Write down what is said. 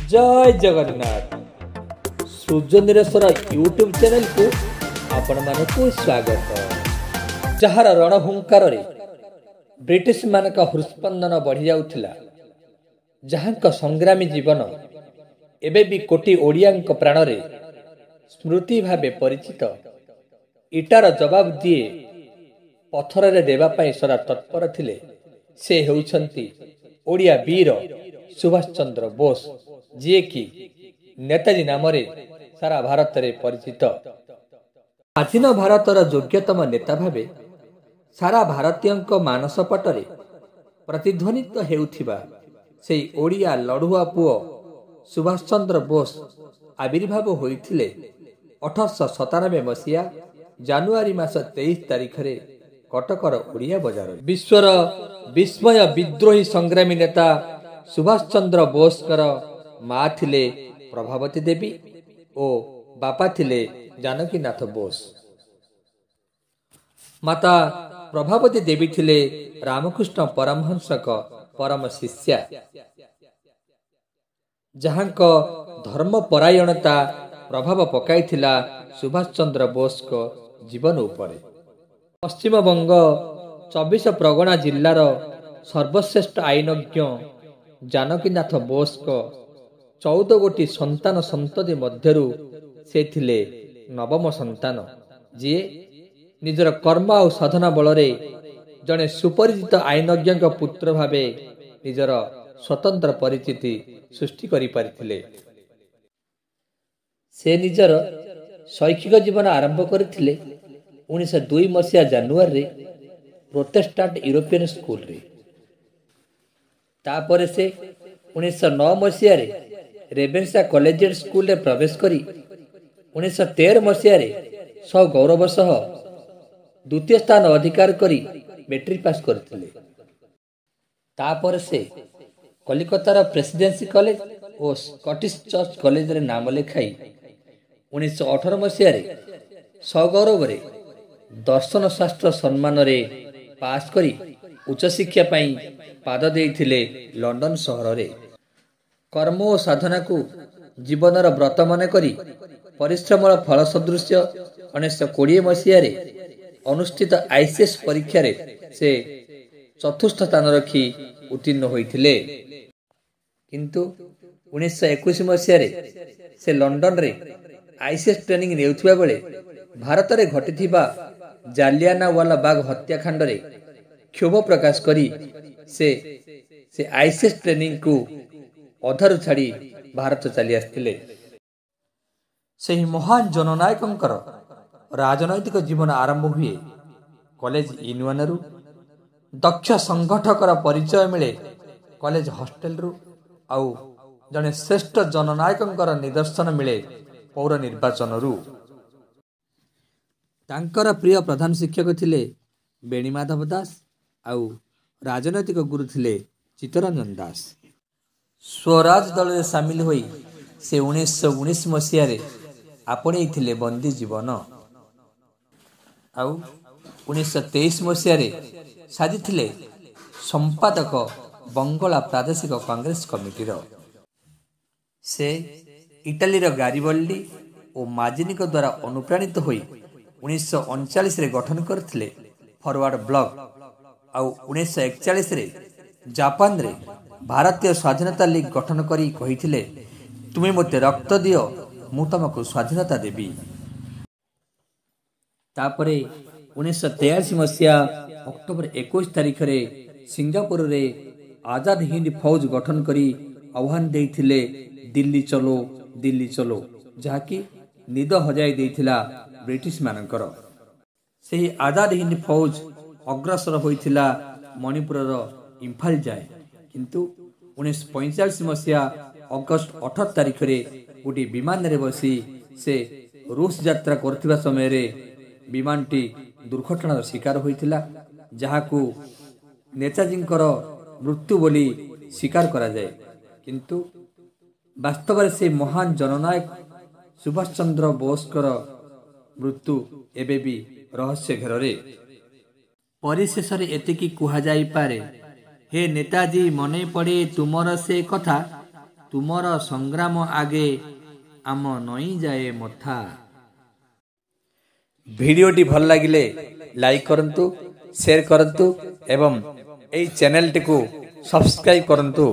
जय जगन्नाथ सूर्य Nireshwar YouTube channel को आपण मानकु स्वागत। जहार रणहुंकार ब्रिटिश मानक हृस्पंदन बढ़ी जाउथिला, जहांक संग्रामी जीवन एबे भी कोटी ओडियांक प्राण रे स्मृति भावे परिचित। इटार जवाब दिए पथर रे देवा पाई सदा तत्पर थिले से हेउछंती ओडिया वीर सुभाष चंद्र बोस, जी कि नेताजी नाम सारा भारत रे परिचित। प्राचीन भारतर योग्यतम नेता भावे सारा भारतीय मानस पटरे प्रतिध्वनित हेउथिबा सेई ओडिया लड़ुआ पुओ सुभाष चंद्र बोस आविर्भाव होइथिले 1897 मसीहा जानुआरी मास 23 तारिख रे कटकर ओडिया बजार। विश्वर विस्मय विद्रोही संग्रामी नेता सुभाष चंद्र बोसकर माँ थिले प्रभावती देवी और बापा थिले जानकीनाथ बोस। माता प्रभावती देवी थिले रामकृष्ण परमहंसक परम शिष्या, जहांक धर्म परायणता प्रभाव पकाइथिला सुभाष चंद्र बोस को जीवन उपरे। पश्चिम बंग 24 प्रगणा जिल्लार सर्वश्रेष्ठ आईनज्ञ जानकीनाथ बोस को 14 गोटी संतान संतति मध्यरु से थिले नवम संतान, जी निजर कर्म और साधना बल जड़े सुपरिचित आईनज्ञ पुत्र भावे निजर स्वतंत्र परिचिति सृष्टि करि परिथिले। से निजर शैक्षिक जीवन आरंभ करथिले 1902 मसीहा जानुआरी प्रोटेस्टांट यूरोपियन स्कूल रे। तापर से 1909 मसीहा रेवेन्सा कॉलेजिएट स्कूल रे प्रवेश करी 1913 मसीहा सगौरव सह द्वितीय स्थान अधिकार करी मैट्रिक पास करथिले। तापर से कलिकतार प्रेसिडेंसी कॉलेज और स्कॉटिश चर्च कॉलेज रे नाम लेखाई 1918 मसीहा सगौरव रे दर्शन शास्त्र सम्मान रे पास करी उच्च शिक्षा पाई पाद देइथिले लंडन सहर रे। कर्म और साधना को जीवनर व्रत मन करी परिश्रमर फल सदृश 1920 मसीहा अनुष्ठित आईसीएस परीक्षा रे से चतुर्थ स्थान रखी उत्तीर्ण होइथिले। किंतु 1921 मसीहा से लंडन रे आईसीएस ट्रेनिंग नेउथिबा बेले भारत रे घटिथिबा जालियानावाला बाग हत्याकांड रे क्षोभ प्रकाश करी से आईसीएस ट्रेनिंग को अधारु छाड़ी भारत चली आसथिले। सेही महान जननायकंकर राजनैतिक जीवन आरंभ हुए कॉलेज यूनियन रु। दक्ष संगठकर परिचय मिले कॉलेज हॉस्टेल रु। आउ जने श्रेष्ठ जननायकंकर निदर्शन मिले पौर निर्वाचन रु। तांकर प्रिय प्रधान शिक्षक थिले बेणीमाधव दास आउ राजनैतिक गुरु थिले चित्तरंजन दास। स्वराज दल में सामिल होई से 1919 मसीहा आपणे थिले बंदी जीवन। आउ 1923 मसीहा साजिथिले संपादक बंगला प्रादेशिक कांग्रेस कमिटीर। से इटाली गारिबल्डी और माजिनी द्वारा अनुप्राणित होई 1939 गठन करथिले फॉरवर्ड ब्लॉक। आउ 1941 जापान रे भारतीय स्वाधीनता लीग गठन करी कहिथिले तुमे मते रक्त दियो मु तुमको स्वाधीनता देबी। तापरे 1983 मसीहा अक्टोबर 21 तारिख रे सिंगापुर रे आजाद हिंद फौज गठन करी आह्वान देइथिले दिल्ली चलो, जहाकी निद हजाई देइथिला ब्रिटिश मानकर। सेही आजाद हिंद फौज अग्रसर होइथिला मणिपुर इम्फाल जाए। किंतु 1945 मसीहा अगस्त 18 तारिख रे गोटे विमान रे बसी से रूस यात्रा करथिबा समय रे विमानटी दुर्घटनार शिकार होइथिला, जहाकू नेताजींकर मृत्यु बोली स्वीकार करा जाए। किंतु वास्तव में से महान जननायक सुभाष चंद्र बोसकर मृत्यु एबे भी रहस्य घेर रे। परिशेष एतिकी कुहा जाई पारे, हे नेताजी मने पड़े तुमर से कथा, ତୁମର ସଂଗ୍ରାମ ଆଗେ ଆମ ନଇଁ ଯାଏ ମଥା। ଭିଡ଼ିଓଟି ଭଲ ଲାଗିଲେ ଲାଇକ୍ କରନ୍ତୁ, ସେୟାର କରନ୍ତୁ ଏବଂ ଏହି ଚ୍ୟାନେଲଟିକୁ ସବସ୍କ୍ରାଇବ୍ କରନ୍ତୁ।